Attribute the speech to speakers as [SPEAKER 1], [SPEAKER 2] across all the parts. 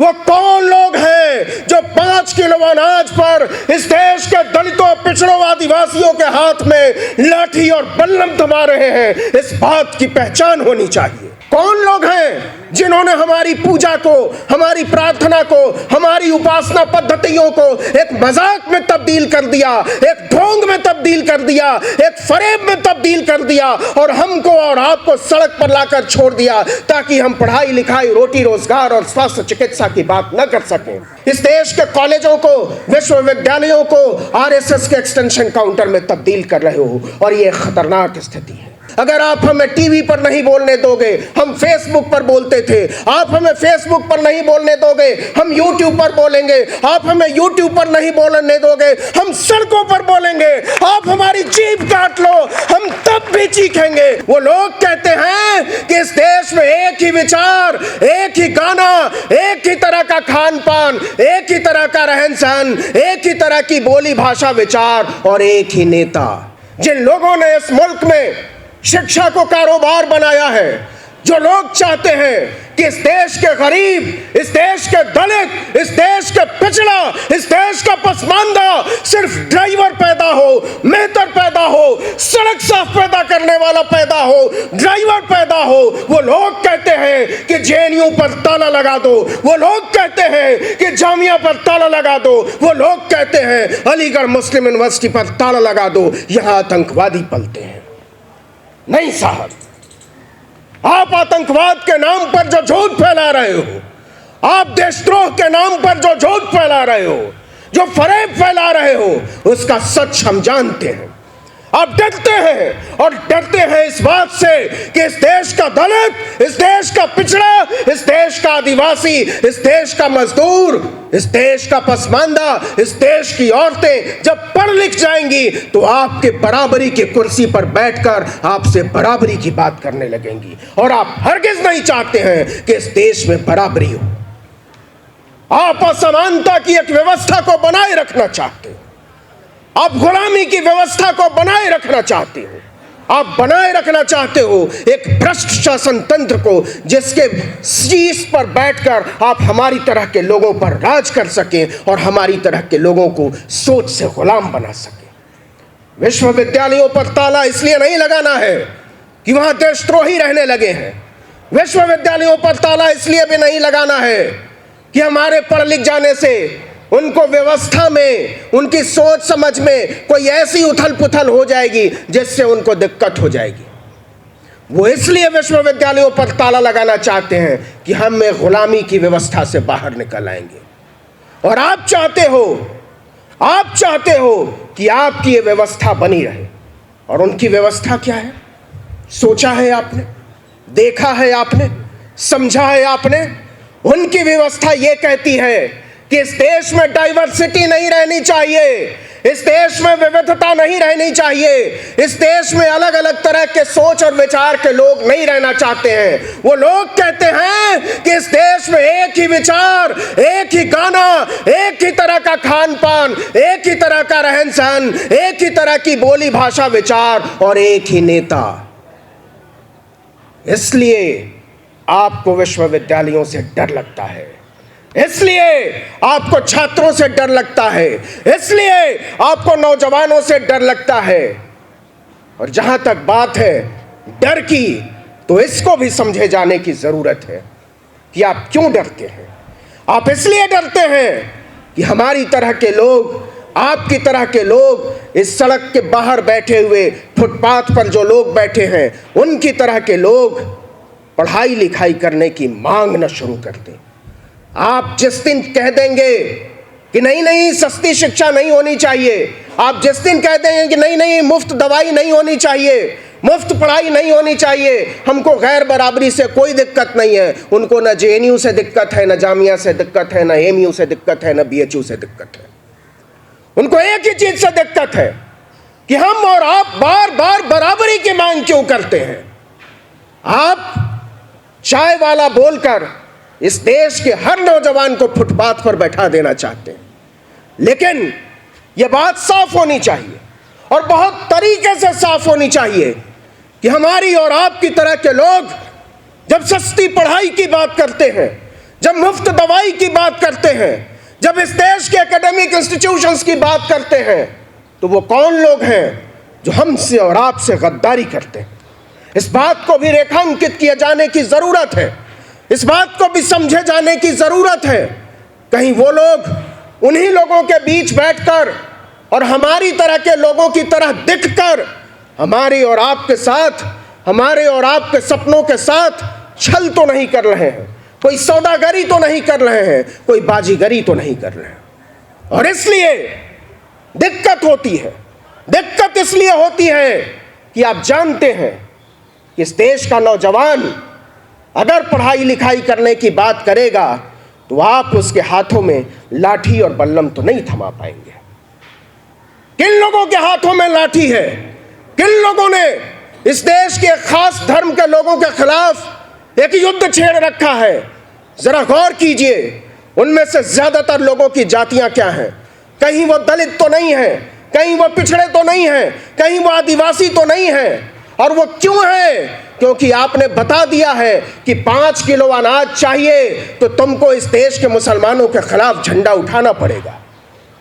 [SPEAKER 1] वो कौन लोग हैं जो 5 किलो अनाज पर इस देश के दलितों, पिछड़ों, आदिवासियों के हाथ में लाठी और बल्लम थमा रहे हैं? इस बात की पहचान होनी चाहिए। कौन लोग हैं जिन्होंने हमारी पूजा को, हमारी प्रार्थना को, हमारी उपासना पद्धतियों को एक मजाक में तब्दील कर दिया, एक ढोंग में तब्दील कर दिया, एक फरेब में तब्दील कर दिया और हमको और आपको सड़क पर लाकर छोड़ दिया ताकि हम पढ़ाई लिखाई, रोटी रोजगार और स्वास्थ्य चिकित्सा की बात न कर सकें। इस देश के कॉलेजों को, विश्वविद्यालयों को आरएसएस के एक्सटेंशन काउंटर में तब्दील कर रहे हो और ये खतरनाक स्थिति है। अगर आप हमें टीवी पर नहीं बोलने दोगे, हम फेसबुक पर बोलते थे, आप हमें फेसबुक पर नहीं बोलने दोगे, हम यूट्यूब पर बोलेंगे, आप हमें यूट्यूब पर नहीं बोलने दोगे, हम सड़कों पर बोलेंगे, आप हमारी जीभ काट लो, हम तब भी चीखेंगे। वो लोग कहते हैं कि इस देश में एक ही विचार, एक ही गाना, एक ही तरह का खान पान, एक ही तरह का रहन सहन, एक ही तरह की बोली भाषा विचार और एक ही नेता। जिन लोगों ने इस मुल्क में शिक्षा को कारोबार बनाया है, जो लोग चाहते हैं कि इस देश के गरीब, इस देश के दलित, इस देश के पिछड़ा, इस देश का पसमानदा सिर्फ ड्राइवर पैदा हो, मेहतर पैदा हो, सड़क साफ पैदा करने वाला पैदा हो, ड्राइवर पैदा हो, वो लोग कहते हैं कि जेएनयू पर ताला लगा दो, वो लोग कहते हैं कि जामिया पर ताला लगा दो, वो लोग कहते हैं अलीगढ़ मुस्लिम यूनिवर्सिटी पर ताला लगा दो, यहां आतंकवादी पलते हैं। नहीं साहब, आप आतंकवाद के नाम पर जो झूठ फैला रहे हो, आप देशद्रोह के नाम पर जो झूठ फैला रहे हो, जो फरेब फैला रहे हो, उसका सच हम जानते हैं। आप डरते हैं और डरते हैं इस बात से कि इस देश का दलित, इस देश का पिछड़ा, इस देश का आदिवासी, इस देश का मजदूर, इस देश का पसमानदा, इस देश की औरतें जब पढ़ लिख जाएंगी तो आपके बराबरी की कुर्सी पर बैठकर आपसे बराबरी की बात करने लगेंगी। और आप हरगिज नहीं चाहते हैं कि इस देश में बराबरी हो। आप असमानता की एक व्यवस्था को बनाए रखना चाहते हो, आप गुलामी की व्यवस्था को बनाए रखना चाहते हो, आप बनाए रखना चाहते हो एक भ्रष्ट शासन तंत्र को, जिसके शीश पर बैठकर आप हमारी तरह के लोगों पर राज कर सकें और हमारी तरह के लोगों को सोच से गुलाम बना सकें। विश्वविद्यालयों पर ताला इसलिए नहीं लगाना है कि वहां देशद्रोही रहने लगे हैं। विश्वविद्यालयों पर ताला इसलिए भी नहीं लगाना है कि हमारे पढ़ लिख जाने से उनको व्यवस्था में, उनकी सोच समझ में कोई ऐसी उथल पुथल हो जाएगी जिससे उनको दिक्कत हो जाएगी। वो इसलिए विश्वविद्यालयों पर ताला लगाना चाहते हैं कि हम एक गुलामी की व्यवस्था से बाहर निकल आएंगे। और आप चाहते हो कि आपकी ये व्यवस्था बनी रहे। और उनकी व्यवस्था क्या है? सोचा है आपने? देखा है आपने? समझा है आपने? उनकी व्यवस्था ये कहती है कि इस देश में डाइवर्सिटी नहीं रहनी चाहिए, इस देश में विविधता नहीं रहनी चाहिए, इस देश में अलग अलग तरह के सोच और विचार के लोग नहीं रहना चाहते हैं। वो लोग कहते हैं कि इस देश में एक ही विचार, एक ही गाना, एक ही तरह का खान पान, एक ही तरह का रहन सहन, एक ही तरह की बोली भाषा विचार और एक ही नेता। इसलिए आपको विश्वविद्यालयों से डर लगता है, इसलिए आपको छात्रों से डर लगता है, इसलिए आपको नौजवानों से डर लगता है। और जहां तक बात है डर की, तो इसको भी समझे जाने की जरूरत है कि आप क्यों डरते हैं। आप इसलिए डरते हैं कि हमारी तरह के लोग, आपकी तरह के लोग, इस सड़क के बाहर बैठे हुए, फुटपाथ पर जो लोग बैठे हैं, उनकी तरह के लोग पढ़ाई लिखाई करने की मांग न शुरू कर दें। आप जिस दिन कह देंगे कि नहीं सस्ती शिक्षा नहीं होनी चाहिए, आप जिस दिन कह देंगे कि नहीं मुफ्त दवाई नहीं होनी चाहिए, मुफ्त पढ़ाई नहीं होनी चाहिए, हमको गैर बराबरी से कोई दिक्कत नहीं है, उनको न जेएनयू से दिक्कत है, न जामिया से दिक्कत है, न एमयू से दिक्कत है, न बीएचयू से दिक्कत है। उनको एक ही चीज से दिक्कत है कि हम और आप बार बार बराबरी की मांग क्यों करते हैं। आप चाय वाला बोलकर इस देश के हर नौजवान को फुटपाथ पर बैठा देना चाहते हैं, लेकिन यह बात साफ होनी चाहिए और बहुत तरीके से साफ होनी चाहिए कि हमारी और आपकी तरह के लोग जब सस्ती पढ़ाई की बात करते हैं, जब मुफ्त दवाई की बात करते हैं, जब इस देश के एकेडमिक इंस्टीट्यूशंस की बात करते हैं, तो वो कौन लोग हैं जो हमसे और आपसे गद्दारी करते हैं? इस बात को भी रेखांकित किए जाने की जरूरत है, इस बात को भी समझे जाने की जरूरत है। कहीं वो लोग उन्हीं लोगों के बीच बैठकर और हमारी तरह के लोगों की तरह दिखकर हमारे और आपके साथ, हमारे और आपके सपनों के साथ छल तो नहीं कर रहे हैं, कोई सौदागरी तो नहीं कर रहे हैं, कोई बाजीगरी तो नहीं कर रहे हैं। और इसलिए दिक्कत होती है। दिक्कत इसलिए होती है कि आप जानते हैं कि इस देश का नौजवान अगर पढ़ाई लिखाई करने की बात करेगा तो आप उसके हाथों में लाठी और बल्लम तो नहीं थमा पाएंगे। किन लोगों के हाथों में लाठी है? किन लोगों ने इस देश के खास धर्म के लोगों के खिलाफ एक युद्ध छेड़ रखा है? जरा गौर कीजिए, उनमें से ज्यादातर लोगों की जातियां क्या हैं? कहीं वो दलित तो नहीं है, कहीं वो पिछड़े तो नहीं है, कहीं वो आदिवासी तो नहीं है। और वो क्यों है? क्योंकि आपने बता दिया है कि 5 किलो अनाज चाहिए तो तुमको इस देश के मुसलमानों के खिलाफ झंडा उठाना पड़ेगा,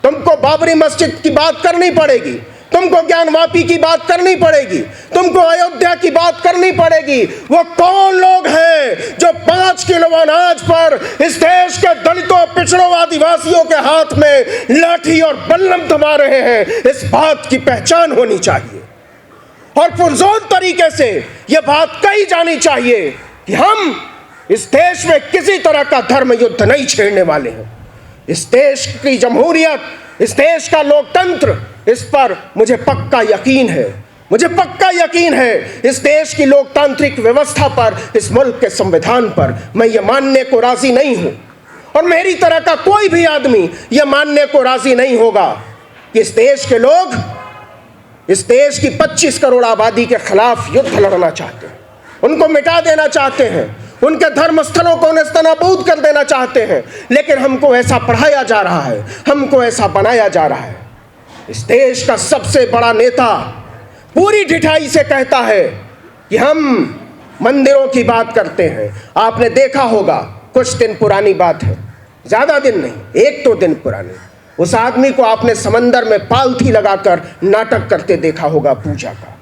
[SPEAKER 1] तुमको बाबरी मस्जिद की बात करनी पड़ेगी, तुमको ज्ञानवापी की बात करनी पड़ेगी, तुमको अयोध्या की बात करनी पड़ेगी। वो कौन लोग हैं जो 5 किलो अनाज पर इस देश के दलितों, पिछड़ों, आदिवासियों के हाथ में लाठी और बल्लम थमा रहे हैं? इस बात की पहचान होनी चाहिए और पुरजोर तरीके से यह बात कही जानी चाहिए कि हम इस देश में किसी तरह का धर्म युद्ध नहीं छेड़ने वाले हैं। इस देश की जमहूरियत, इस देश का लोकतंत्र, इस पर मुझे पक्का यकीन है, मुझे पक्का यकीन है। इस देश की लोकतांत्रिक व्यवस्था पर, इस मुल्क के संविधान पर मैं ये मानने को राजी नहीं हूं और मेरी तरह का कोई भी आदमी ये मानने को राजी नहीं होगा कि इस देश के लोग इस देश की 25 करोड़ आबादी के खिलाफ युद्ध लड़ना चाहते हैं, उनको मिटा देना चाहते हैं, उनके धर्म स्थलों को नेस्तनाबूद कर देना चाहते हैं। लेकिन हमको ऐसा पढ़ाया जा रहा है, हमको ऐसा बनाया जा रहा है। इस देश का सबसे बड़ा नेता पूरी ढिठाई से कहता है कि हम मंदिरों की बात करते हैं। आपने देखा होगा, कुछ दिन पुरानी बात है, ज्यादा दिन नहीं, 1-2 दिन पुरानी, उस आदमी को आपने समंदर में पालथी लगाकर नाटक करते देखा होगा पूजा का।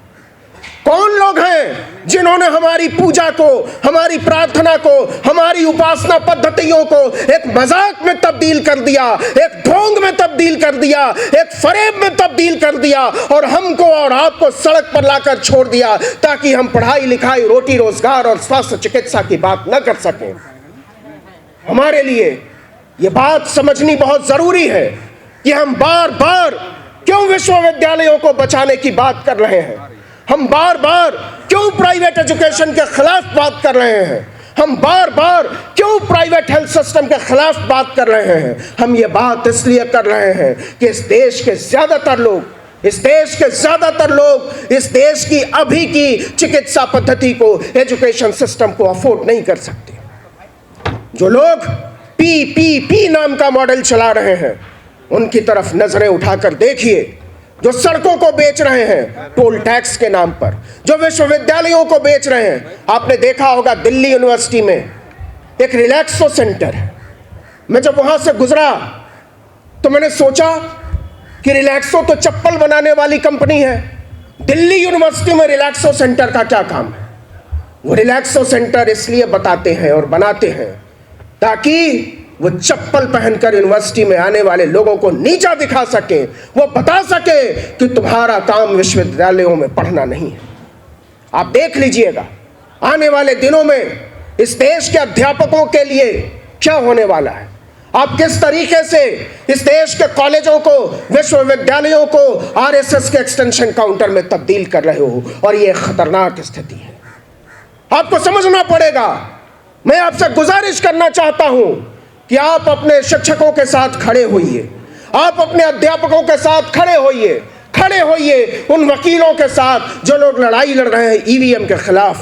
[SPEAKER 1] कौन लोग हैं जिन्होंने हमारी पूजा को, हमारी प्रार्थना को, हमारी उपासना पद्धतियों को एक मजाक में तब्दील कर दिया, एक ढोंग में तब्दील कर दिया, एक फरेब में तब्दील कर दिया और हमको और आपको सड़क पर लाकर छोड़ दिया ताकि हम पढ़ाई लिखाई, रोटी रोजगार और स्वास्थ्य चिकित्सा की बात न कर सकें। हमारे लिए ये बात समझनी बहुत जरूरी है कि हम बार बार क्यों विश्वविद्यालयों को बचाने की बात कर रहे हैं, हम बार बार क्यों प्राइवेट एजुकेशन के खिलाफ बात कर रहे हैं, हम बार बार क्यों प्राइवेट हेल्थ सिस्टम के खिलाफ बात कर रहे हैं। हम ये बात इसलिए कर रहे हैं कि इस देश के ज्यादातर लोग, इस देश की अभी की चिकित्सा पद्धति को, एजुकेशन सिस्टम को अफोर्ड नहीं कर सकते। जो लोग PPP नाम का मॉडल चला रहे हैं उनकी तरफ नजरें उठाकर देखिए। जो सड़कों को बेच रहे हैं टोल टैक्स के नाम पर, जो विश्वविद्यालयों को बेच रहे हैं, आपने देखा होगा दिल्ली यूनिवर्सिटी में एक रिलैक्सो सेंटर है। मैं जब वहां से गुजरा तो मैंने सोचा कि रिलैक्सो तो चप्पल बनाने वाली कंपनी है, दिल्ली यूनिवर्सिटी में रिलैक्सो सेंटर का क्या काम है? वो रिलैक्सो सेंटर इसलिए बताते हैं और बनाते हैं ताकि वो चप्पल पहनकर यूनिवर्सिटी में आने वाले लोगों को नीचा दिखा सके, वो बता सके कि तुम्हारा काम विश्वविद्यालयों में पढ़ना नहीं है। आप देख लीजिएगा आने वाले दिनों में इस देश के अध्यापकों के लिए क्या होने वाला है। आप किस तरीके से इस देश के कॉलेजों को, विश्वविद्यालयों को RSS के एक्सटेंशन काउंटर में तब्दील कर रहे हो और ये खतरनाक स्थिति है। आपको समझना पड़ेगा। मैं आपसे गुजारिश करना चाहता हूं कि आप अपने शिक्षकों के साथ खड़े होइए, आप अपने अध्यापकों के साथ खड़े होइए उन वकीलों के साथ जो लोग लड़ाई लड़ रहे हैं EVM के खिलाफ।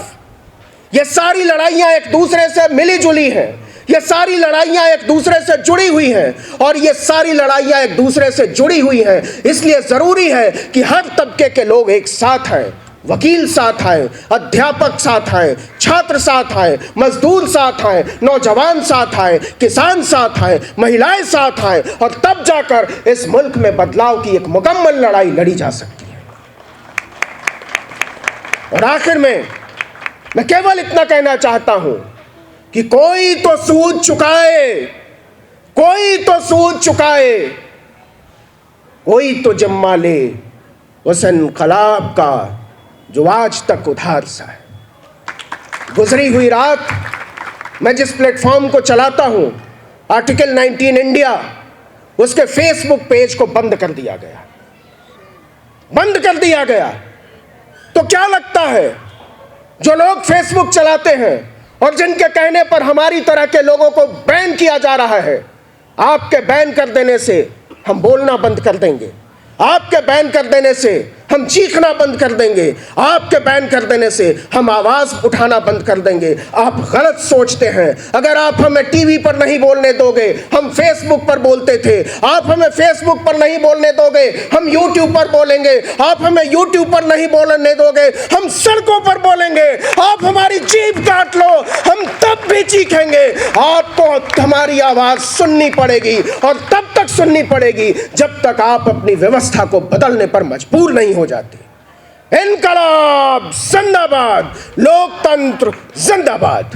[SPEAKER 1] ये सारी लड़ाइयां एक दूसरे से मिली जुली हैं, ये सारी लड़ाइयां एक दूसरे से जुड़ी हुई हैं और ये सारी लड़ाइयां एक दूसरे से जुड़ी हुई हैं। इसलिए जरूरी है कि हर तबके के लोग एक साथ हैं, वकील साथ आए, अध्यापक साथ आए, छात्र साथ आए, मजदूर साथ आए, नौजवान साथ आए, किसान साथ आए, महिलाएं साथ आए, और तब जाकर इस मुल्क में बदलाव की एक मुकम्मल लड़ाई लड़ी जा सकती है। और आखिर में मैं केवल इतना कहना चाहता हूं कि कोई तो सूद चुकाए, कोई तो सूद चुकाए, कोई तो जिम्मा ले उस इनकलाब का जो आज तक उधार सा है। गुजरी हुई रात मैं जिस प्लेटफॉर्म को चलाता हूं, आर्टिकल 19 इंडिया, उसके फेसबुक पेज को बंद कर दिया गया, बंद कर दिया गया। तो क्या लगता है, जो लोग फेसबुक चलाते हैं और जिनके कहने पर हमारी तरह के लोगों को बैन किया जा रहा है, आपके बैन कर देने से हम बोलना बंद कर देंगे, आपके बैन कर देने से हम चीखना बंद कर देंगे, आपके बैन कर देने से हम आवाज उठाना बंद कर देंगे। आप गलत सोचते हैं। अगर आप हमें टीवी पर नहीं बोलने दोगे, हम फेसबुक पर बोलते थे। आप हमें फेसबुक पर नहीं बोलने दोगे, हम यूट्यूब पर बोलेंगे। आप हमें यूट्यूब पर नहीं बोलने दोगे, हम सड़कों पर बोलेंगे। आप हमारी जीभ काट लो, हम तब भी चीखेंगे। आपको हमारी आवाज सुननी पड़ेगी, और तब तक सुननी पड़ेगी जब तक आप अपनी व्यवस्था को बदलने पर मजबूर नहीं हो जाते। इनकलाब जिंदाबाद, लोकतंत्र जिंदाबाद।